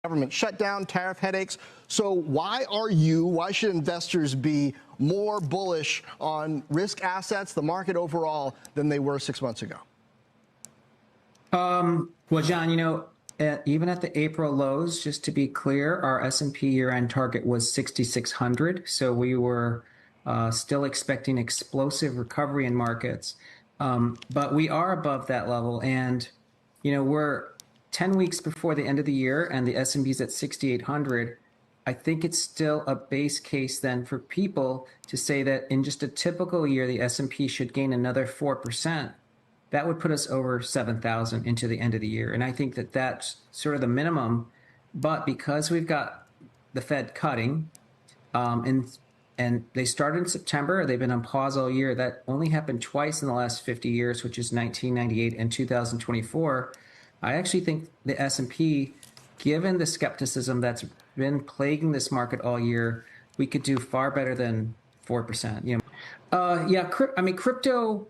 government shutdown, tariff headaches. So why should investors be more bullish on risk assets, the market overall, than they were 6 months ago? Well, John, even at the April lows, just to be clear, our S&P year-end target was 6,600. So we were still expecting explosive recovery in markets. But we are above that level. And, we're 10 weeks before the end of the year and the S&P is at 6,800. I think it's still a base case then for people to say that in just a typical year, the S&P should gain another 4%. That would put us over 7,000 into the end of the year. And I think that that's sort of the minimum. But because we've got the Fed cutting, and they started in September, they've been on pause all year. That only happened twice in the last 50 years, which is 1998 and 2024. I actually think the S&P, given the skepticism that's been plaguing this market all year, we could do far better than 4%. Crypto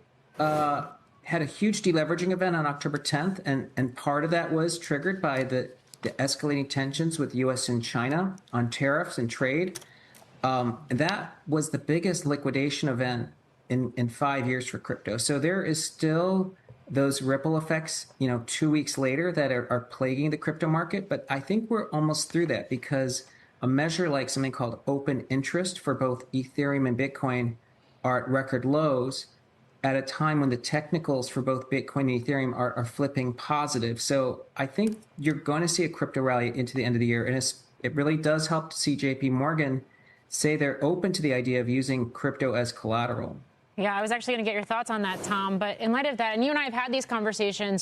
had a huge deleveraging event on October 10th, and part of that was triggered by the escalating tensions with U.S. and China on tariffs and trade. And that was the biggest liquidation event in 5 years for crypto. So there is still those ripple effects, 2 weeks later that are plaguing the crypto market. But I think we're almost through that because a measure like something called open interest for both Ethereum and Bitcoin are at record lows at a time when the technicals for both Bitcoin and Ethereum are flipping positive. So I think you're going to see a crypto rally into the end of the year. And it really does help to see JP Morgan say they're open to the idea of using crypto as collateral. Yeah, I was actually going to get your thoughts on that, Tom. But in light of that, and you and I have had these conversations